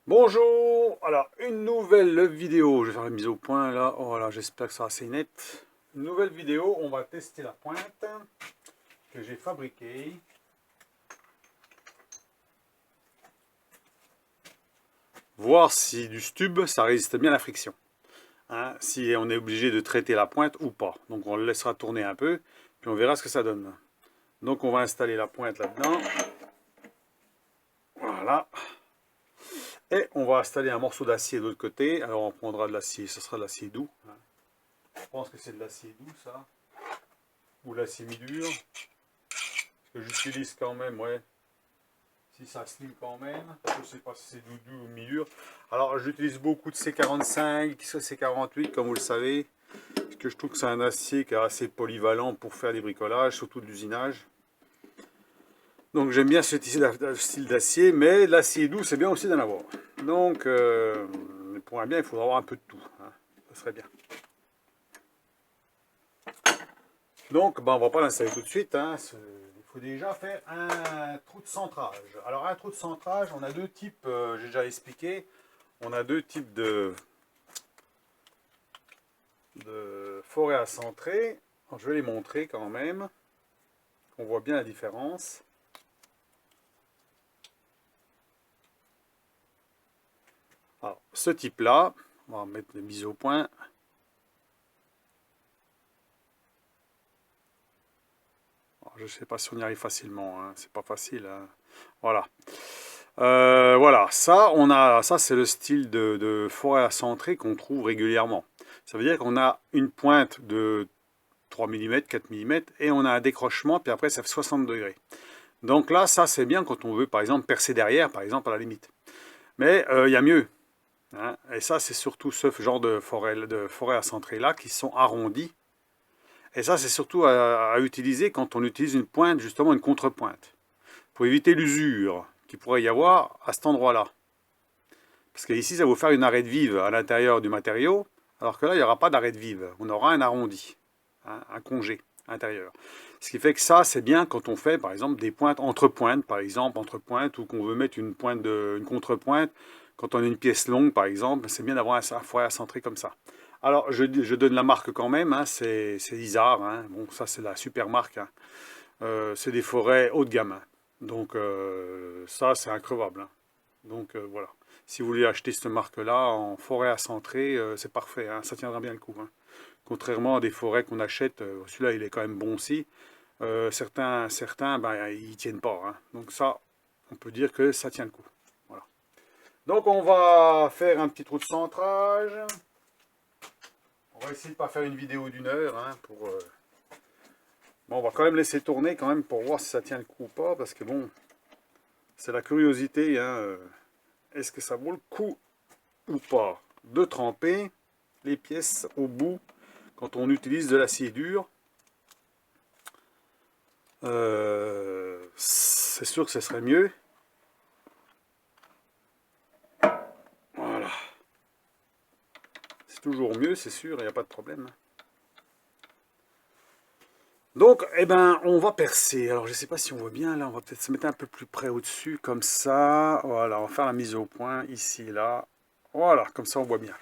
Bonjour, alors une nouvelle vidéo, je vais faire la mise au point là, voilà, j'espère que ça sera assez net. Une nouvelle vidéo, on va tester la pointe que j'ai fabriquée. Voir si du stub ça résiste bien à la friction. Hein, si on est obligé de traiter la pointe ou pas. Donc on le laissera tourner un peu, puis on verra ce que ça donne. Donc on va installer la pointe là-dedans. Voilà. Et on va installer un morceau d'acier de l'autre côté. Alors on prendra de l'acier, ce sera de l'acier doux. Je pense que c'est de l'acier doux ça. Ou l'acier mi-dur. Que j'utilise quand même, ouais. Si ça slim quand même. Je ne sais pas si c'est doux ou mi-dur. Alors j'utilise beaucoup de C45, C48 comme vous le savez. Parce que je trouve que c'est un acier qui est assez polyvalent pour faire des bricolages, surtout de l'usinage. Donc j'aime bien ce style d'acier, mais l'acier doux c'est bien aussi d'en avoir. Donc pour un bien il faudra avoir un peu de tout. Hein. Ça serait bien. Donc on ne va pas l'installer tout de suite. Hein. Il faut déjà faire un trou de centrage. Alors un trou de centrage, on a deux types, j'ai déjà expliqué. On a deux types de forêt à centrer. Alors, je vais les montrer quand même. On voit bien la différence. Alors, ce type-là, on va mettre les mises au point. Alors, je ne sais pas si on y arrive facilement, hein. C'est pas facile. Hein. Voilà. Voilà, ça c'est le style de forêt à centrer qu'on trouve régulièrement. Ça veut dire qu'on a une pointe de 3 mm, 4 mm et on a un décrochement, puis après ça fait 60 degrés. Donc là, ça c'est bien quand on veut par exemple percer derrière, par exemple à la limite. Mais il y a mieux. Hein, et ça c'est surtout ce genre de forêt à centrer là qui sont arrondies. Et ça c'est surtout à utiliser quand on utilise une pointe, justement une contrepointe. Pour éviter l'usure qu'il pourrait y avoir à cet endroit-là. Parce que ici, ça va vous faire une arête vive à l'intérieur du matériau, alors que là, il n'y aura pas d'arête vive. On aura un arrondi, hein, un congé intérieur. Ce qui fait que ça, c'est bien quand on fait, par exemple, des pointes entre pointes, par exemple, entre pointes, ou qu'on veut mettre une une contrepointe. Quand on a une pièce longue, par exemple, c'est bien d'avoir un foyer à centrer comme ça. Alors, je donne la marque quand même, hein, c'est Isar. Hein. Bon, ça, c'est la super marque. Hein. C'est des forêts haut de gamme. Hein. Donc, ça, c'est increvable. Hein. Donc, voilà. Si vous voulez acheter cette marque-là en forêt à centrer, c'est parfait, hein, ça tiendra bien le coup. Hein. Contrairement à des forêts qu'on achète, celui-là il est quand même bon aussi. Certains ben, ils tiennent pas. Hein. Donc ça, on peut dire que ça tient le coup. Voilà. Donc on va faire un petit trou de centrage. On va essayer de ne pas faire une vidéo d'une heure. Hein, bon, on va quand même laisser tourner quand même pour voir si ça tient le coup ou pas. Parce que bon, c'est la curiosité. Hein, est-ce que ça vaut le coup ou pas de tremper les pièces au bout quand on utilise de l'acier dur. C'est sûr que ce serait mieux. Voilà. C'est toujours mieux, c'est sûr, il n'y a pas de problème. Donc, eh ben, on va percer. Alors, je ne sais pas si on voit bien, là, on va peut-être se mettre un peu plus près au-dessus, comme ça. Voilà, on va faire la mise au point, ici, là. Voilà, comme ça, on voit bien.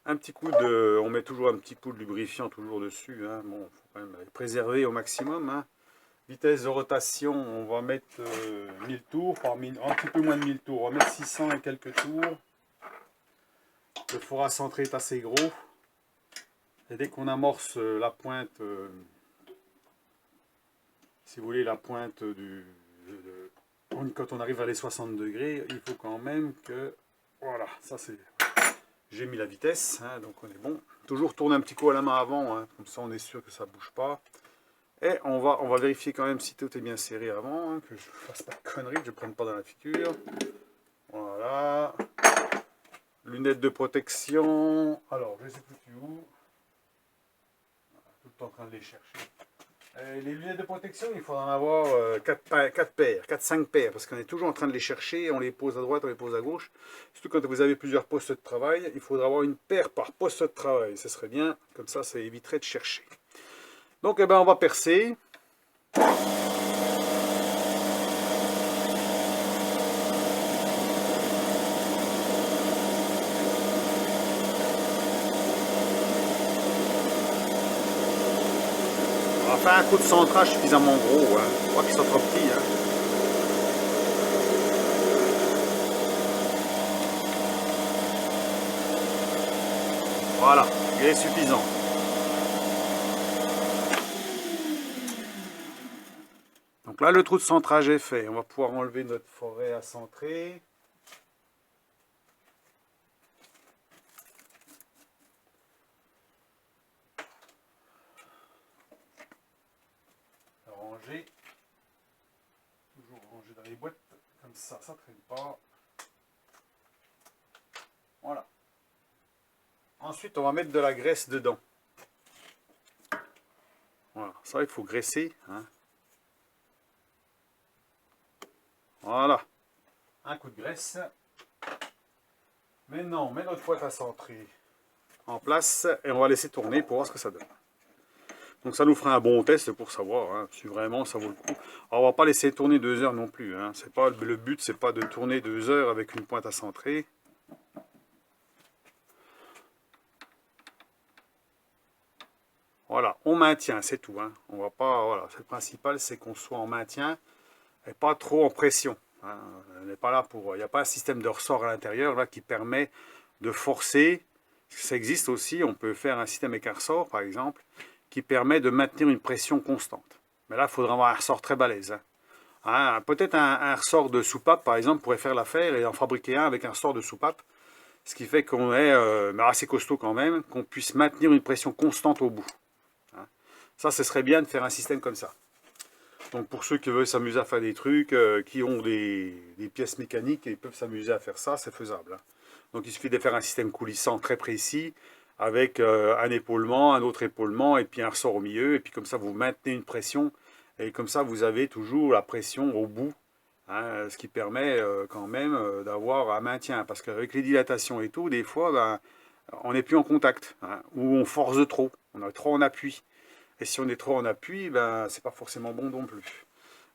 Un petit coup de... On met toujours un petit coup de lubrifiant toujours dessus. Hein. Bon, il faut quand même préserver au maximum. Hein. Vitesse de rotation, on va mettre 1000 tours, un petit peu moins de 1000 tours. On va mettre 600 et quelques tours. Le four à centrer est assez gros. Et dès qu'on amorce la pointe, si vous voulez, la pointe quand on arrive à les 60 degrés, il faut quand même que... Voilà, ça c'est... J'ai mis la vitesse, hein, donc on est bon. Toujours tourner un petit coup à la main avant, hein, comme ça on est sûr que ça ne bouge pas. Et on va vérifier quand même si tout est bien serré avant, hein, que je ne fasse pas de conneries, que je ne prenne pas dans la figure. Voilà. Lunettes de protection. Alors, je ne sais plus où. Tout le temps en train de les chercher. Les lunettes de protection, il faudra en avoir 4 paires, 4-5 paires, parce qu'on est toujours en train de les chercher, on les pose à droite, on les pose à gauche. Surtout quand vous avez plusieurs postes de travail, il faudra avoir une paire par poste de travail. Ce serait bien, comme ça éviterait de chercher. Donc, eh ben, on va percer. faire un coup de centrage suffisamment gros, hein. Je crois qu'ils sont trop petits. Hein. Voilà, il est suffisant. Donc là, le trou de centrage est fait. On va pouvoir enlever notre forêt à centrer. Ranger. Toujours ranger dans les boîtes. Comme ça ne traîne pas. Voilà. Ensuite, on va mettre de la graisse dedans. Voilà, ça, il faut graisser. Hein. Voilà. Un coup de graisse. Maintenant, on met notre boîte à centrer en place et on va laisser tourner pour voir ce que ça donne. Donc ça nous fera un bon test pour savoir hein, si vraiment ça vaut le coup. Alors, on va pas laisser tourner 2 heures non plus. Hein. C'est pas, le but, c'est pas de tourner 2 heures avec une pointe à centrer. Voilà, on maintient, c'est tout. Hein. On va pas, voilà, le principal, c'est qu'on soit en maintien et pas trop en pression. Hein. On n'est pas là pour, il n'y a pas un système de ressort à l'intérieur là qui permet de forcer. Ça existe aussi. On peut faire un système avec un ressort, par exemple, qui permet de maintenir une pression constante. Mais là, il faudra avoir un ressort très balèze. Hein. Hein, peut-être un ressort de soupape, par exemple, pourrait faire l'affaire et en fabriquer un avec un ressort de soupape. Ce qui fait qu'on est assez costaud quand même, qu'on puisse maintenir une pression constante au bout. Ça, ce serait bien de faire un système comme ça. Donc pour ceux qui veulent s'amuser à faire des trucs, qui ont des pièces mécaniques et ils peuvent s'amuser à faire ça, c'est faisable. Hein. Donc il suffit de faire un système coulissant très précis, avec un épaulement, un autre épaulement, et puis un ressort au milieu, et puis comme ça vous maintenez une pression, et comme ça vous avez toujours la pression au bout, hein, ce qui permet quand même d'avoir un maintien, parce qu'avec les dilatations et tout, des fois, ben, on n'est plus en contact, hein, ou on force de trop, on est trop en appui. Et si on est trop en appui, ben, c'est pas forcément bon non plus.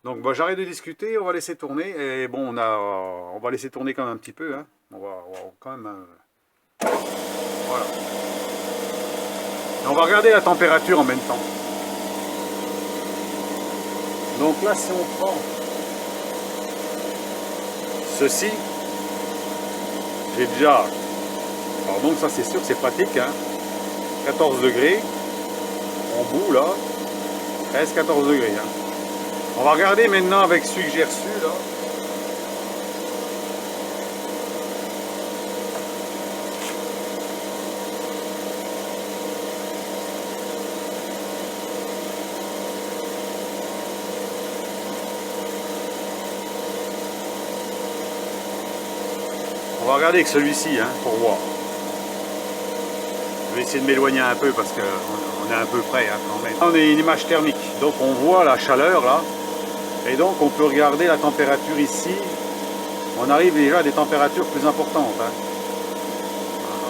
Donc ben, j'arrête de discuter, on va laisser tourner. Et bon, on va laisser tourner quand même un petit peu. Hein. On va quand même... voilà. Et on va regarder la température en même temps. Donc là, si on prend ceci, j'ai déjà... Alors donc ça c'est sûr que c'est pratique. Hein. 14 degrés. En bout là, 13-14 degrés. Hein. On va regarder maintenant avec celui que j'ai reçu là. On va regarder avec celui-ci hein, pour voir. Je vais essayer de m'éloigner un peu parce qu'on est un peu près hein, quand même. On a une image thermique, donc on voit la chaleur là, et donc on peut regarder la température ici. On arrive déjà à des températures plus importantes. Hein.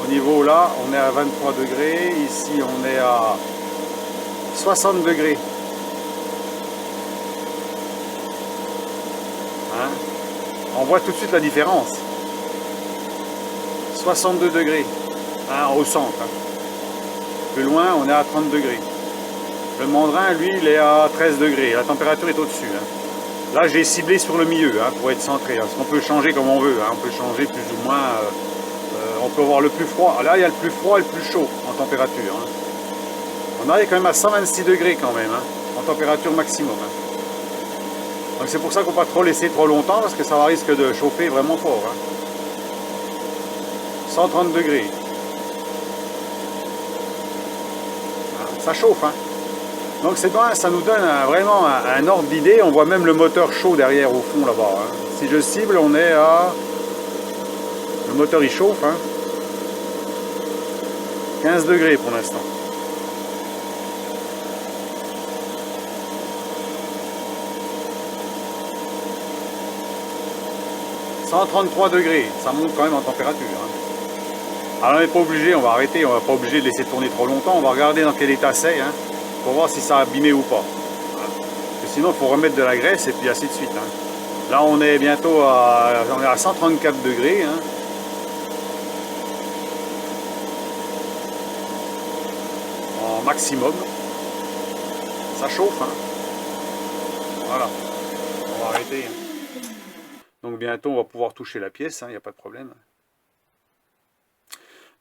Au niveau là, on est à 23 degrés, ici on est à 60 degrés. Hein. On voit tout de suite la différence. 62 degrés hein, au centre. Hein. Plus loin, on est à 30 degrés. Le mandrin, lui, il est à 13 degrés. La température est au-dessus. Hein. Là, j'ai ciblé sur le milieu hein, pour être centré. Hein, parce qu'on peut changer comme on veut. Hein. On peut changer plus ou moins. On peut avoir le plus froid. Là, il y a le plus froid et le plus chaud en température. Hein. On arrive quand même à 126 degrés quand même, hein, en température maximum. Hein. Donc c'est pour ça qu'on ne peut pas trop laisser trop longtemps, parce que ça risque de chauffer vraiment fort. Hein. 130 degrés. Ça chauffe. Hein. Donc ça nous donne vraiment un ordre d'idée. On voit même le moteur chaud derrière au fond là-bas. Hein. Si je cible, on est à... Le moteur il chauffe. Hein. 15 degrés pour l'instant. « 133 degrés, ça monte quand même en température. Hein. Alors on n'est pas obligé, on va arrêter, on n'est pas obligé de laisser tourner trop longtemps, on va regarder dans quel état c'est, hein, pour voir si ça a abîmé ou pas. Voilà. Sinon il faut remettre de la graisse et puis ainsi de suite. Hein. Là on est bientôt à 134 degrés. Hein. En maximum. Ça chauffe, hein. Voilà, on va arrêter. Donc bientôt on va pouvoir toucher la pièce, il n'y a pas de problème.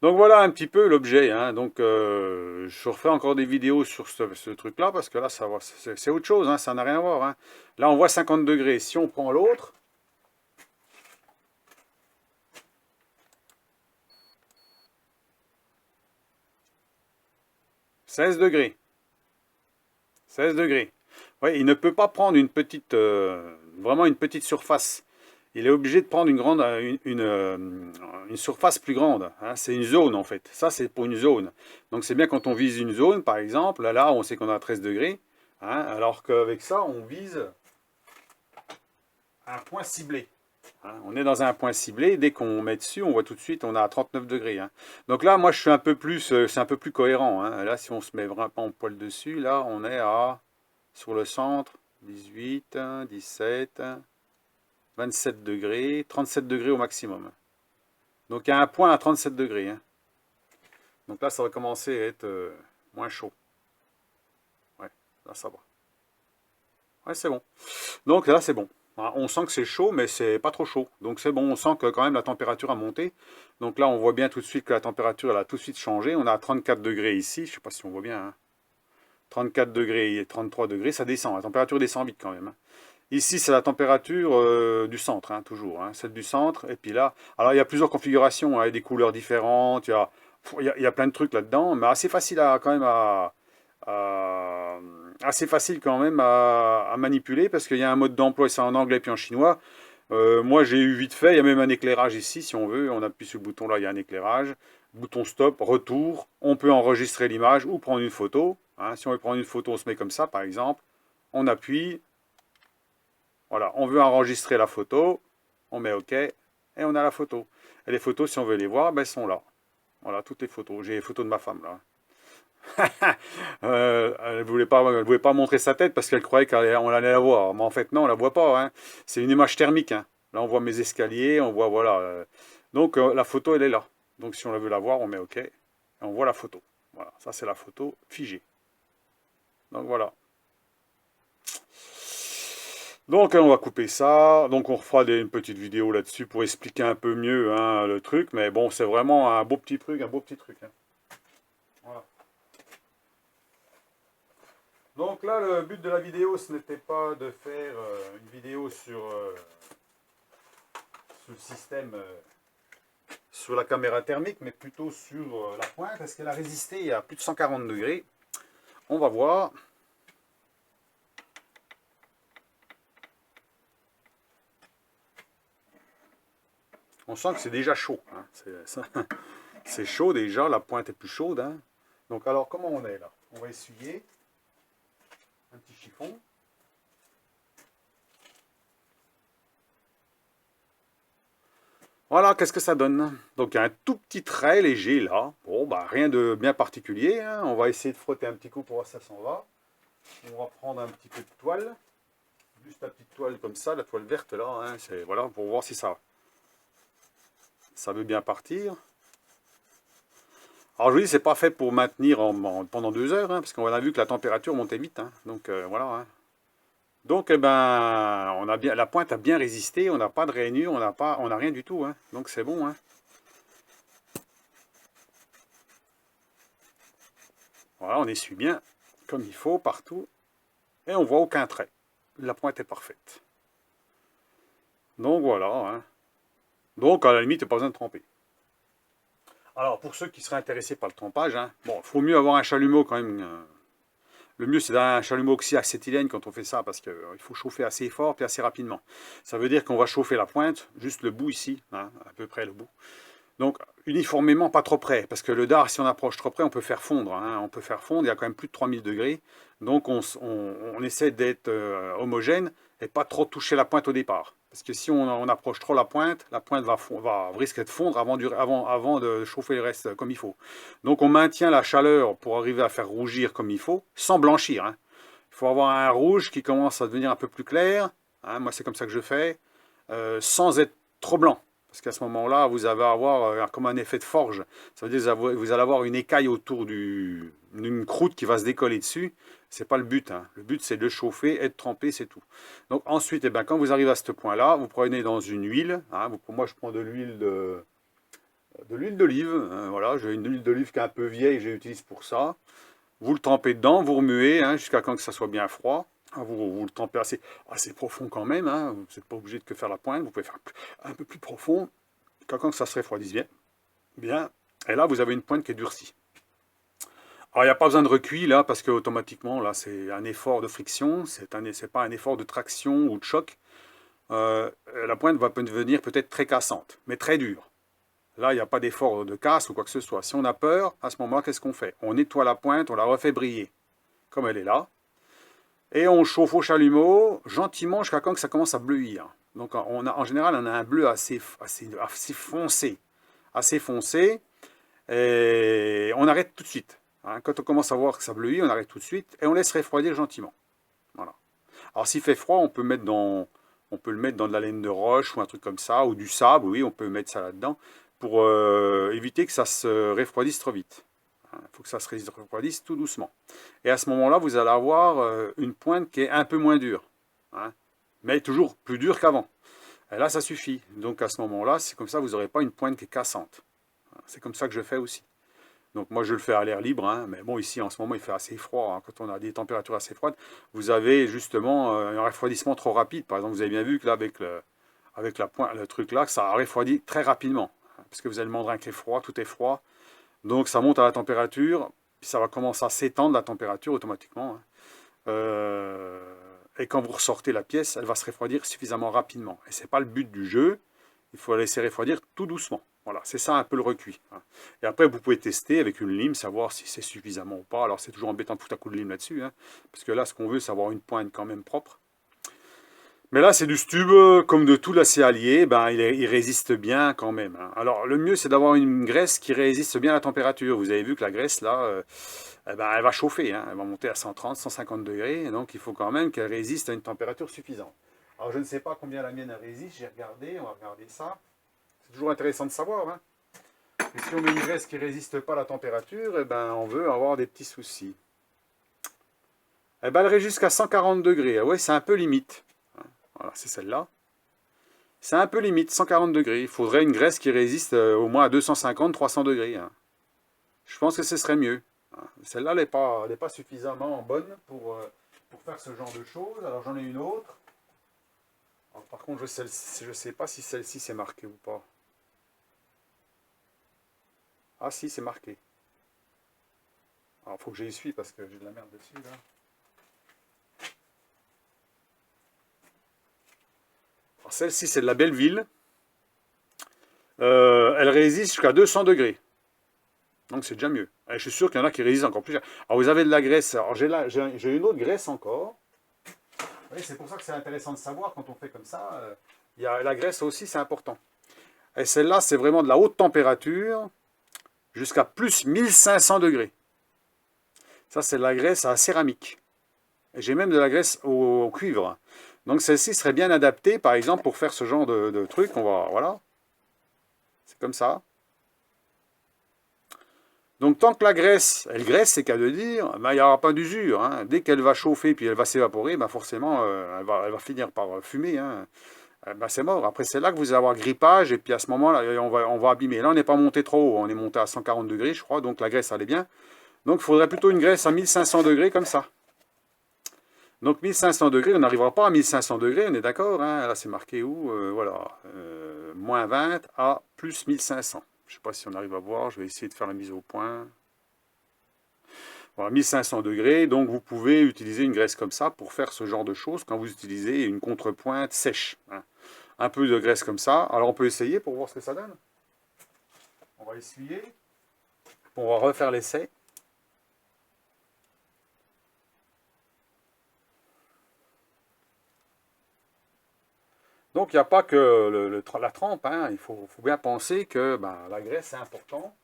Donc voilà un petit peu l'objet, hein. Donc je referai encore des vidéos sur ce truc-là, parce que là c'est autre chose, hein, ça n'a rien à voir, hein. Là on voit 50 degrés, si on prend l'autre, « 16 degrés. 16 degrés. Ouais, il ne peut pas prendre une petite, vraiment une petite surface. Il est obligé de prendre une grande, une surface plus grande, hein. C'est une zone en fait. Ça, c'est pour une zone. Donc c'est bien quand on vise une zone, par exemple. Là, on sait qu'on a 13 degrés, hein, alors qu'avec ça, on vise un point ciblé, hein. On est dans un point ciblé. Dès qu'on met dessus, on voit tout de suite, on a 39 degrés, hein. Donc là, moi, je suis un peu plus, c'est un peu plus cohérent, hein. Là, si on se met vraiment en poil dessus, là, on est à, sur le centre, 18, 17... 27 degrés, 37 degrés au maximum. Donc il y a un point à 37 degrés, hein. Donc là, ça va commencer à être moins chaud. Ouais, là, ça va. Ouais, c'est bon. Donc là, c'est bon. On sent que c'est chaud, mais c'est pas trop chaud. Donc c'est bon, on sent que quand même la température a monté. Donc là, on voit bien tout de suite que la température, elle a tout de suite changé. On a 34 degrés ici, je sais pas si on voit bien, hein. 34 degrés et 33 degrés, ça descend. La température descend vite quand même, hein. Ici, c'est la température du centre, hein, toujours, hein, celle du centre. Et puis là, alors il y a plusieurs configurations, hein, il y a des couleurs différentes, il y a plein de trucs là-dedans, mais assez facile quand même assez facile quand même à manipuler, parce qu'il y a un mode d'emploi, c'est en anglais puis en chinois. Moi, j'ai eu vite fait, il y a même un éclairage ici, si on veut. On appuie sur le bouton là, il y a un éclairage. Bouton stop, retour. On peut enregistrer l'image ou prendre une photo, hein. Si on veut prendre une photo, on se met comme ça, par exemple. On appuie. Voilà, on veut enregistrer la photo, on met OK, et on a la photo. Et les photos, si on veut les voir, ben, elles sont là. Voilà, toutes les photos. J'ai les photos de ma femme, là. Elle ne voulait pas montrer sa tête parce qu'elle croyait qu'on allait la voir. Mais en fait, non, on ne la voit pas, hein. C'est une image thermique, hein. Là, on voit mes escaliers, on voit, voilà. Donc, la photo, elle est là. Donc, si on veut la voir, on met OK, et on voit la photo. Voilà, ça, c'est la photo figée. Donc, voilà. Donc on va couper ça, donc on refera une petite vidéo là-dessus pour expliquer un peu mieux, hein, le truc, mais bon, c'est vraiment un beau petit truc, hein. Voilà. Donc là, le but de la vidéo, ce n'était pas de faire une vidéo sur le système, sur la caméra thermique, mais plutôt sur la pointe, parce qu'elle a résisté à plus de 140 degrés. On va voir. On sent que c'est déjà chaud, hein. C'est chaud déjà, la pointe est plus chaude, hein. Donc alors, comment on est là? On va essuyer un petit chiffon. Voilà, qu'est-ce que ça donne? Donc il y a un tout petit trait léger là. Bon, bah rien de bien particulier, hein. On va essayer de frotter un petit coup pour voir si ça s'en va. On va prendre un petit peu de toile. Juste la petite toile comme ça, la toile verte là, hein. Voilà, pour voir si ça veut bien partir. Alors je vous dis, c'est pas fait pour maintenir pendant 2 heures, hein, parce qu'on a vu que la température montait vite, hein. Donc voilà, hein. Donc eh ben, la pointe a bien résisté, on n'a pas de rainure, on n'a rien du tout, hein. Donc c'est bon, hein. Voilà, on essuie bien comme il faut partout et on voit aucun trait. La pointe est parfaite. Donc voilà, hein. Donc à la limite, il n'y a pas besoin de tremper. Alors, pour ceux qui seraient intéressés par le trempage, hein, bon, il faut mieux avoir un chalumeau quand même. Le mieux, c'est un chalumeau oxyacétylène quand on fait ça, parce qu'il faut chauffer assez fort et assez rapidement. Ça veut dire qu'on va chauffer la pointe, juste le bout ici, hein, à peu près le bout. Donc, uniformément, pas trop près, parce que le dard, si on approche trop près, on peut faire fondre, hein, on peut faire fondre, il y a quand même plus de 3000 degrés. Donc, on essaie d'être homogène et pas trop toucher la pointe au départ. Parce que si on approche trop la pointe va risquer de fondre avant de chauffer le reste comme il faut. Donc, on maintient la chaleur pour arriver à faire rougir comme il faut, sans blanchir, hein. Il faut avoir un rouge qui commence à devenir un peu plus clair, hein, moi, c'est comme ça que je fais, sans être trop blanc. Parce qu'à ce moment-là, vous allez avoir comme un effet de forge. Ça veut dire que vous allez avoir une écaille autour d'une croûte qui va se décoller dessus. C'est pas le but, hein. Le but, c'est de chauffer et de tremper, c'est tout. Donc ensuite, eh ben, quand vous arrivez à ce point-là, vous prenez dans une huile. Hein, moi, je prends de l'huile d'olive. Hein, voilà, j'ai une huile d'olive qui est un peu vieille, je l'utilise pour ça. Vous le trempez dedans, vous remuez hein, jusqu'à quand que ça soit bien froid. Vous le trempez assez profond quand même. Hein. Vous n'êtes pas obligé de que faire la pointe. Vous pouvez faire un peu plus profond. Jusqu'à quand que ça se refroidisse bien. Bien. Et là, vous avez une pointe qui est durcie. Alors, il n'y a pas besoin de recuit là, parce que automatiquement, là, c'est un effort de friction. C'est pas un effort de traction ou de choc. La pointe va devenir peut-être très cassante, mais très dure. Là, il n'y a pas d'effort de casse ou quoi que ce soit. Si on a peur, à ce moment-là, qu'est-ce qu'on fait? On nettoie la pointe, on la refait briller, comme elle est là. Et on chauffe au chalumeau, gentiment, jusqu'à quand que ça commence à bleuir. Donc, en général, on a un bleu assez foncé. Assez foncé. Et on arrête tout de suite. Hein. Quand on commence à voir que ça bleuit, on arrête tout de suite. Et on laisse refroidir gentiment. Voilà. Alors, s'il fait froid, on peut le mettre dans de la laine de roche ou un truc comme ça, ou du sable, oui, on peut mettre ça là-dedans, pour éviter que ça se refroidisse trop vite. Il faut que ça se refroidisse tout doucement. Et à ce moment-là, vous allez avoir une pointe qui est un peu moins dure, hein, mais toujours plus dure qu'avant. Et là, ça suffit. Donc à ce moment-là, c'est comme ça, vous n'aurez pas une pointe qui est cassante. C'est comme ça que je fais aussi. Donc moi, je le fais à l'air libre, hein, mais bon, ici, en ce moment, il fait assez froid. Hein, quand on a des températures assez froides, vous avez justement un refroidissement trop rapide. Par exemple, vous avez bien vu que là, avec la pointe, le truc là, ça a refroidi très rapidement. Hein, parce que vous avez le mandrin qui est froid, tout est froid. Donc ça monte à la température, puis ça va commencer à s'étendre la température automatiquement. Hein. Et quand vous ressortez la pièce, elle va se refroidir suffisamment rapidement. Et ce n'est pas le but du jeu. Il faut la laisser refroidir tout doucement. Voilà, c'est ça un peu le recuit. Hein. Et après, vous pouvez tester avec une lime, savoir si c'est suffisamment ou pas. Alors c'est toujours embêtant de foutre un coup de lime là-dessus. Hein, parce que là, ce qu'on veut, c'est avoir une pointe quand même propre. Mais là, c'est du stube, comme de tout l'acier allié, ben, il résiste bien quand même. Hein. Alors, le mieux, c'est d'avoir une graisse qui résiste bien à la température. Vous avez vu que la graisse, là, eh ben, elle va chauffer, hein. Elle va monter à 130, 150 degrés. Donc, il faut quand même qu'elle résiste à une température suffisante. Alors, je ne sais pas combien la mienne résiste. J'ai regardé, on va regarder ça. C'est toujours intéressant de savoir. Hein. Et si on met une graisse qui ne résiste pas à la température, eh ben, on veut avoir des petits soucis. Eh ben, elle résiste jusqu'à 140 degrés. Ah ouais, c'est un peu limite. Voilà, c'est celle-là. C'est un peu limite, 140 degrés. Il faudrait une graisse qui résiste au moins à 250, 300 degrés. Hein. Je pense que ce serait mieux. Hein. Celle-là, elle n'est pas suffisamment bonne pour faire ce genre de choses. Alors j'en ai une autre. Alors, par contre, je ne sais pas si celle-ci c'est marqué ou pas. Ah si, c'est marqué. Alors il faut que j'essuie parce que j'ai de la merde dessus là. Celle-ci, c'est de la Belleville. Elle résiste jusqu'à 200 degrés. Donc c'est déjà mieux. Et je suis sûr qu'il y en a qui résistent encore plus. Alors vous avez de la graisse. Alors j'ai une autre graisse encore. Oui, c'est pour ça que c'est intéressant de savoir quand on fait comme ça. Il y a la graisse aussi, c'est important. Et celle-là, c'est vraiment de la haute température jusqu'à plus 1500 degrés. Ça, c'est de la graisse à céramique. Et j'ai même de la graisse au cuivre. Donc celle-ci serait bien adaptée, par exemple, pour faire ce genre de truc. Voilà. C'est comme ça. Donc tant que la graisse, elle graisse, c'est qu'à de dire, ben, il n'y aura pas d'usure. Hein. Dès qu'elle va chauffer puis elle va s'évaporer, ben, forcément, elle va finir par fumer. Hein. Ben, c'est mort. Après, c'est là que vous allez avoir grippage et puis à ce moment-là, on va abîmer. Là, on n'est pas monté trop haut. On est monté à 140 degrés, je crois. Donc la graisse, allait bien. Donc il faudrait plutôt une graisse à 1500 degrés comme ça. Donc 1500 degrés, on n'arrivera pas à 1500 degrés, on est d'accord. Hein. Là, c'est marqué où voilà. Moins 20 à plus 1500. Je ne sais pas si on arrive à voir, je vais essayer de faire la mise au point. Voilà, 1500 degrés, donc vous pouvez utiliser une graisse comme ça pour faire ce genre de choses quand vous utilisez une contrepointe sèche. Hein. Un peu de graisse comme ça. Alors on peut essayer pour voir ce que ça donne. On va essuyer. On va refaire l'essai. Donc il n'y a pas que la trempe, hein. Il faut bien penser que ben, la graisse c'est important.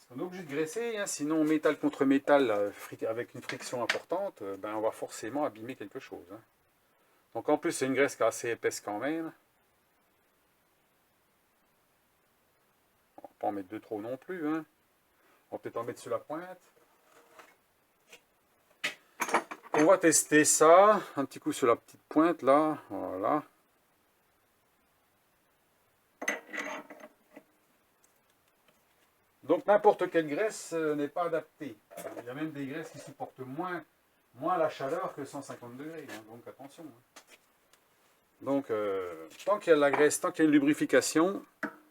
On est obligé de graisser, hein, sinon métal contre métal avec une friction importante, ben, on va forcément abîmer quelque chose. Hein. Donc en plus c'est une graisse qui est assez épaisse quand même. pas en mettre de trop non plus. Hein. On va peut-être en mettre sur la pointe. On va tester ça. Un petit coup sur la petite pointe là. Voilà. Donc n'importe quelle graisse n'est pas adaptée. Il y a même des graisses qui supportent moins la chaleur que 150 degrés. Hein. Donc attention. Hein. Donc tant qu'il y a de la graisse, tant qu'il y a une lubrification,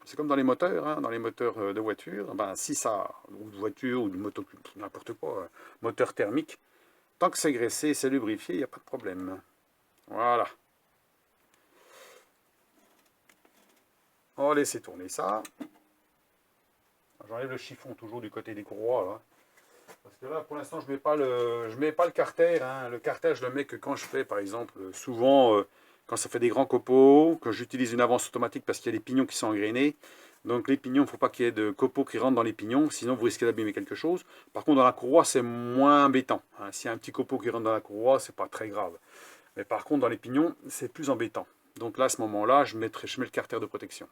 c'est comme dans les moteurs, hein, dans les moteurs de voiture, ben, si ça, ou de voiture, ou de moto, n'importe quoi, moteur thermique, tant que c'est graissé, c'est lubrifié, il n'y a pas de problème. Voilà. On va laisser tourner ça. J'enlève le chiffon toujours du côté des courroies. Là. Parce que là, pour l'instant, je mets pas le carter. Hein. Le carter, je le mets que quand je fais, par exemple, souvent, quand ça fait des grands copeaux, que j'utilise une avance automatique parce qu'il y a des pignons qui sont engrainés. Donc les pignons, il ne faut pas qu'il y ait de copeaux qui rentrent dans les pignons, sinon vous risquez d'abîmer quelque chose. Par contre, dans la courroie, c'est moins embêtant. Hein. S'il y a un petit copeau qui rentre dans la courroie, c'est pas très grave. Mais par contre, dans les pignons, c'est plus embêtant. Donc là, à ce moment-là, je mets le carter de protection.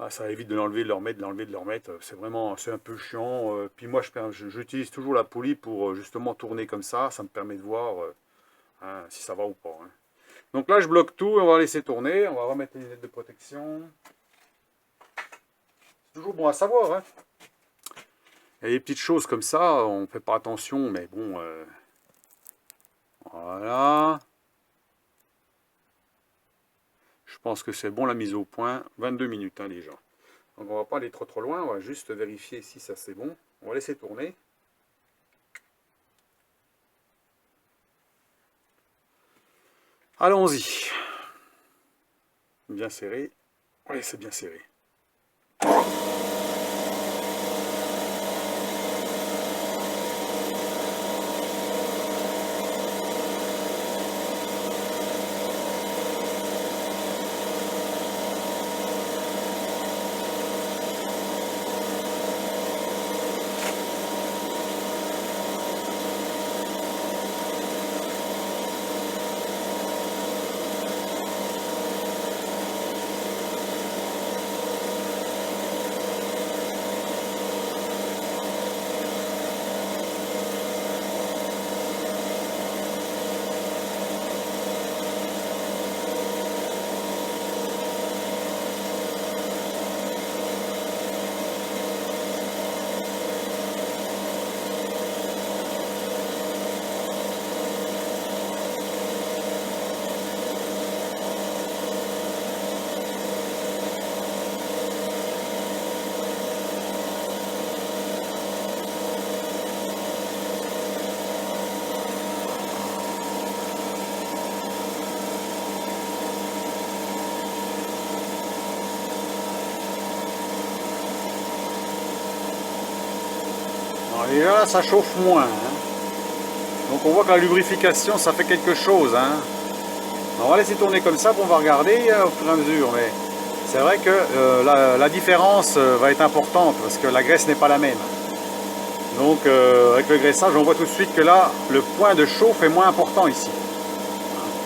Ah, ça évite de l'enlever, de le remettre, de l'enlever, de le remettre. C'est un peu chiant. Puis moi, j'utilise toujours la poulie pour justement tourner comme ça. Ça me permet de voir hein, si ça va ou pas. Hein. Donc là, je bloque tout. On va laisser tourner. On va remettre les lunettes de protection. C'est toujours bon à savoir. Hein. Il y a des petites choses comme ça. On ne fait pas attention, mais bon. Voilà. Je pense que c'est bon la mise au point. 22 minutes hein, déjà. Donc on ne va pas aller trop loin. On va juste vérifier si ça c'est bon. On va laisser tourner. Allons-y. Bien serré. Oui, c'est bien serré. Et là, ça chauffe moins. Hein. Donc on voit que la lubrification, ça fait quelque chose. Hein. On va laisser tourner comme ça, on va regarder au fur et à mesure. Mais c'est vrai que la différence va être importante parce que la graisse n'est pas la même. Donc avec le graissage, on voit tout de suite que là, le point de chauffe est moins important ici.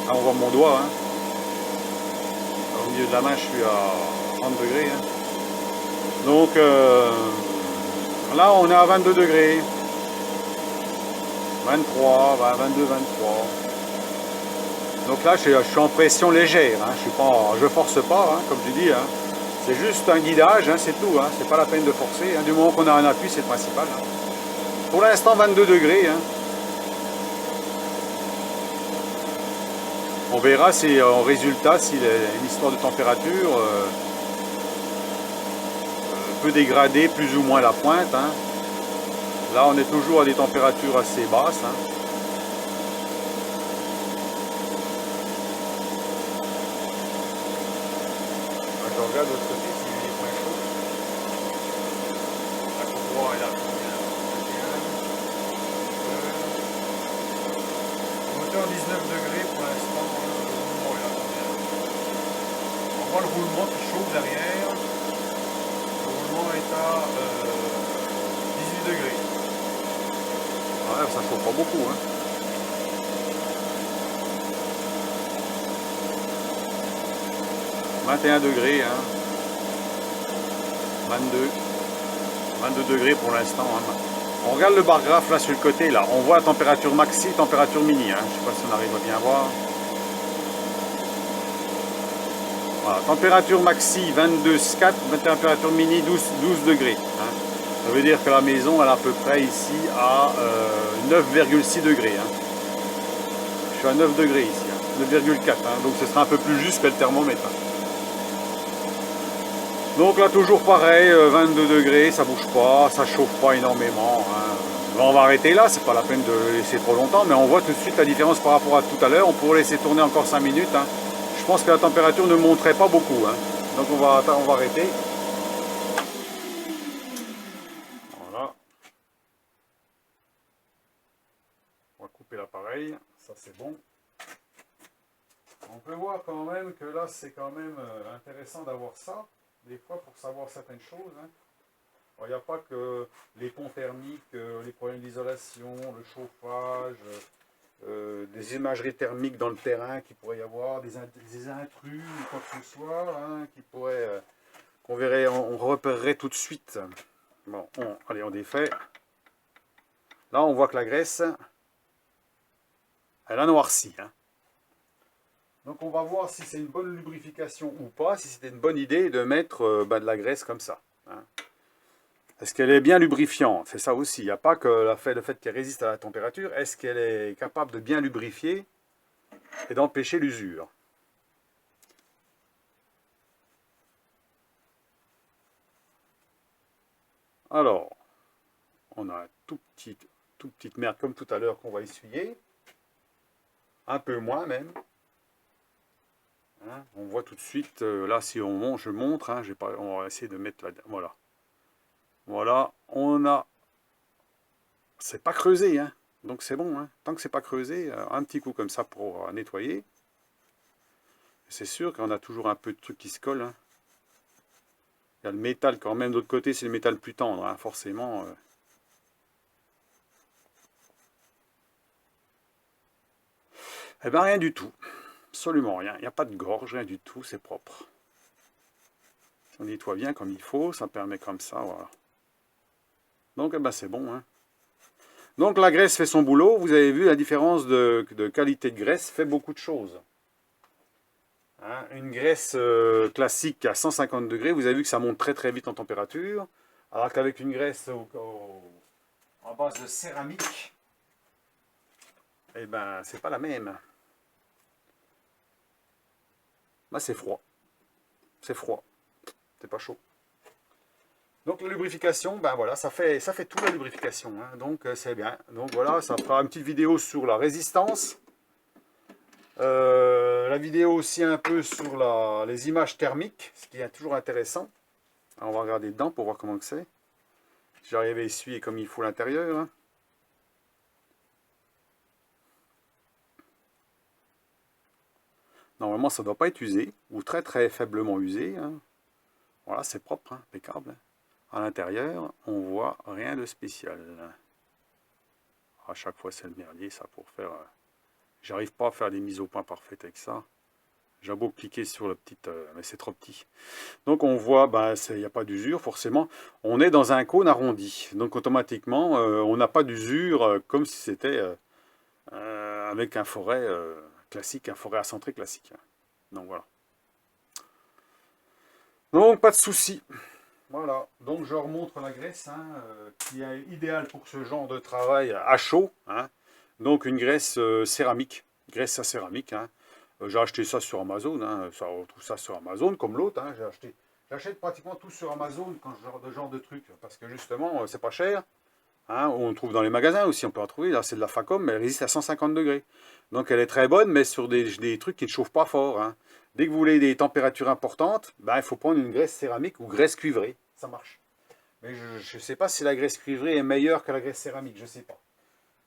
Là, on voit mon doigt. Hein. Au milieu de la main, je suis à 30 degrés. Hein. Donc là, on est à 22 degrés. 23, 22, 23. Donc là, je suis en pression légère. Hein. Je force pas, hein, comme tu dis. Hein. C'est juste un guidage, hein, c'est tout. Hein. C'est pas la peine de forcer. Hein. Du moment qu'on a un appui, c'est le principal. Hein. Pour l'instant, 22 degrés. Hein. On verra si en résultat, si une histoire de température peut dégrader plus ou moins la pointe. Hein. Là, on est toujours à des températures assez basses. Hein. Je regarde de l'autre côté s'il y a des points chauds. La courroie est là. Le moteur 19 degrés pour l'instant. Le roulement est là. On voit le roulement qui chauffe derrière. Le roulement est à 18 degrés. Ouais, ça chauffe pas beaucoup. Hein. « 21 degrés. Hein. 22 degrés pour l'instant. Hein. On regarde le bar graphe là sur le côté, là. On voit la température maxi, température mini. Hein. Je ne sais pas si on arrive à bien voir. Voilà, température maxi 22,4, température mini 12 degrés. Hein. Ça veut dire que la maison elle est à peu près ici à 9,6 degrés. Hein. Je suis à 9 degrés ici, hein, 9,4. Hein, donc ce sera un peu plus juste que le thermomètre. Hein. Donc là toujours pareil, 22 degrés, ça bouge pas, ça chauffe pas énormément. Hein. Là on va arrêter là, c'est pas la peine de le laisser trop longtemps, mais on voit tout de suite la différence par rapport à tout à l'heure. On pourrait laisser tourner encore 5 minutes. Hein. Je pense que la température ne monterait pas beaucoup. Hein. Donc on va arrêter. Voilà. On va couper l'appareil. Ça c'est bon. On peut voir quand même que là c'est quand même intéressant d'avoir ça. Des fois pour savoir certaines choses. Hein. Il n'y a pas que les ponts thermiques, les problèmes d'isolation, le chauffage, des imageries thermiques dans le terrain qui pourrait y avoir, des intrus ou quoi que ce soit, hein, qui pourrait, qu'on verrait, on repérerait tout de suite. Bon, allez, on défait. Là, on voit que la graisse, elle a noirci. Hein. Donc, on va voir si c'est une bonne lubrification ou pas, si c'était une bonne idée de mettre de la graisse comme ça. Hein. Est-ce qu'elle est bien lubrifiante? C'est ça aussi. Il n'y a pas que le fait qu'elle résiste à la température. Est-ce qu'elle est capable de bien lubrifier et d'empêcher l'usure? Alors, on a toute petite merde comme tout à l'heure qu'on va essuyer. Un peu moins même. Hein, on voit tout de suite, là si on monte, je montre, hein, on va essayer de mettre la... Voilà. Voilà, on a... C'est pas creusé, hein. Donc c'est bon. Hein. Tant que c'est pas creusé, un petit coup comme ça pour nettoyer. C'est sûr qu'on a toujours un peu de trucs qui se collent. Hein. Il y a le métal quand même, de l'autre côté c'est le métal plus tendre, hein, forcément. Eh bien rien du tout. Absolument rien. Il n'y a pas de gorge, rien du tout, c'est propre. Si on nettoie bien comme il faut, ça permet comme ça, voilà. Donc eh ben, c'est bon. Hein. Donc la graisse fait son boulot. Vous avez vu la différence de qualité de graisse fait beaucoup de choses. Hein, une graisse classique à 150 degrés, vous avez vu que ça monte très très vite en température. Alors qu'avec une graisse en base de céramique, eh ben c'est pas la même. Là c'est froid. C'est froid. C'est pas chaud. Donc la lubrification, ben voilà, ça fait tout la lubrification, hein, donc c'est bien. Donc voilà, ça fera une petite vidéo sur la résistance. La vidéo aussi un peu sur les images thermiques, ce qui est toujours intéressant. Alors, on va regarder dedans pour voir comment c'est. J'arrive à essuyer comme il faut l'intérieur. Hein. Normalement, ça ne doit pas être usé, ou très très faiblement usé. Hein. Voilà, c'est propre, hein, impeccable. Hein. À l'intérieur, on voit rien de spécial. À chaque fois, c'est le merdier, ça, pour faire... J'arrive pas à faire des mises au point parfaites avec ça. J'ai beau cliquer sur la petite... mais c'est trop petit. Donc, on voit, ben, il n'y a pas d'usure, forcément. On est dans un cône arrondi. Donc, automatiquement, on n'a pas d'usure comme si c'était avec un forêt classique, un forêt accentré classique. Donc, voilà. Donc, pas de souci. Voilà, donc je remontre la graisse hein, qui est idéale pour ce genre de travail à chaud. Hein. Donc une graisse céramique, graisse à céramique. Hein. J'ai acheté ça sur Amazon, hein. Ça, on trouve ça sur Amazon comme l'autre. Hein. J'achète pratiquement tout sur Amazon quand genre de truc, parce que justement c'est pas cher. Hein. On trouve dans les magasins aussi, on peut en trouver. Là c'est de la Facom, mais elle résiste à 150 degrés. Donc elle est très bonne, mais sur des trucs qui ne chauffent pas fort. Hein. Dès que vous voulez des températures importantes, ben, il faut prendre une graisse céramique ou graisse cuivrée. Ça marche. Mais je ne sais pas si la graisse cuivrée est meilleure que la graisse céramique, je ne sais pas.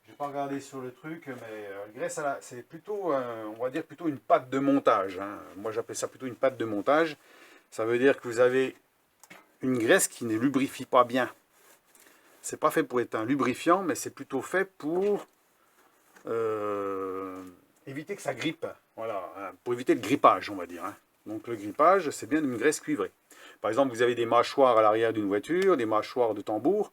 Je n'ai pas regardé sur le truc, mais la graisse, c'est plutôt, on va dire plutôt une pâte de montage. Hein. Moi, j'appelle ça plutôt une pâte de montage. Ça veut dire que vous avez une graisse qui ne lubrifie pas bien. C'est pas fait pour être un lubrifiant, mais c'est plutôt fait pour éviter que ça grippe. Voilà, hein, pour éviter le grippage, on va dire. Hein. Donc le grippage, c'est bien une graisse cuivrée. Par exemple, vous avez des mâchoires à l'arrière d'une voiture, des mâchoires de tambour.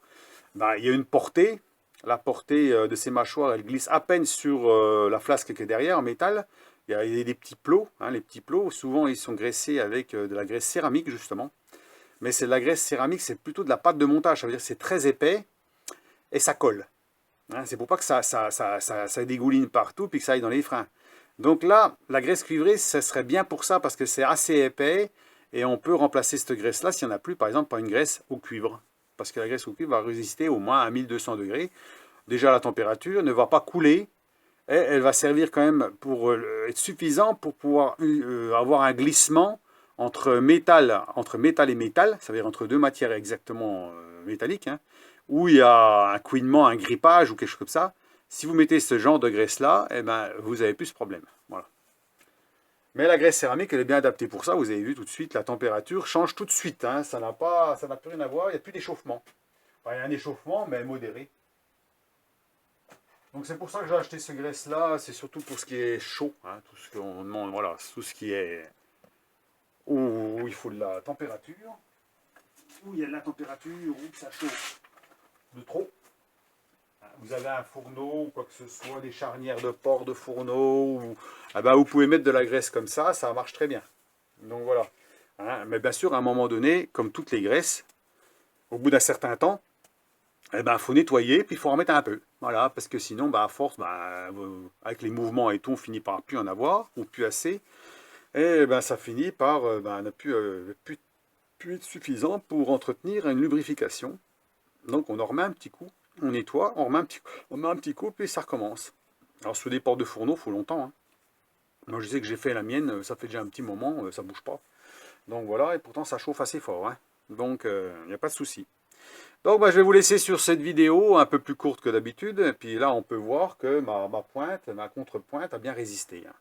Ben, il y a une portée. La portée de ces mâchoires, elle glisse à peine sur la flasque qui est derrière en métal. Il y a des petits plots. Hein, les petits plots, souvent, ils sont graissés avec de la graisse céramique, justement. Mais c'est de la graisse céramique, c'est plutôt de la pâte de montage. Ça veut dire que c'est très épais et ça colle. Hein, c'est pour pas que ça dégouline partout puis que ça aille dans les freins. Donc là, la graisse cuivrée, ça serait bien pour ça parce que c'est assez épais et on peut remplacer cette graisse-là s'il n'y en a plus, par exemple, par une graisse au cuivre. Parce que la graisse au cuivre va résister au moins à 1200 degrés. Déjà, la température ne va pas couler et elle va servir quand même pour être suffisant pour pouvoir avoir un glissement entre métal et métal, ça veut dire entre deux matières exactement métalliques, hein, où il y a un couinement, un grippage ou quelque chose comme ça. Si vous mettez ce genre de graisse-là, eh ben, vous n'avez plus ce problème. Voilà. Mais la graisse céramique, elle est bien adaptée pour ça. Vous avez vu tout de suite, la température change tout de suite. Hein. Ça n'a plus rien à voir, il n'y a plus d'échauffement. Enfin, il y a un échauffement, mais modéré. Donc c'est pour ça que j'ai acheté ce graisse-là. C'est surtout pour ce qui est chaud. Hein. Tout ce qu'on demande, voilà, tout ce qui est où il faut de la température. Où il y a de la température, où ça chauffe de trop. Vous avez un fourneau ou quoi que ce soit, des charnières de porc de fourneau, ou, ah ben, vous pouvez mettre de la graisse comme ça marche très bien. Donc voilà. Hein, mais bien sûr, à un moment donné, comme toutes les graisses, au bout d'un certain temps, eh ben, faut nettoyer, puis il faut en mettre un peu. Voilà, parce que sinon, ben, à force, ben, avec les mouvements et tout, on finit par plus en avoir, ou plus assez. Et ben, ça finit par ne plus être suffisant pour entretenir une lubrification. Donc on en remet un petit coup. On nettoie, on met un petit coup, puis ça recommence. Alors sous des portes de fourneau, il faut longtemps. Hein. Moi je sais que j'ai fait la mienne, ça fait déjà un petit moment, ça bouge pas. Donc voilà, et pourtant ça chauffe assez fort. Hein. Donc il n'y a pas de souci. Donc je vais vous laisser sur cette vidéo, un peu plus courte que d'habitude. Et puis là on peut voir que ma pointe, ma contrepointe a bien résisté. Hein.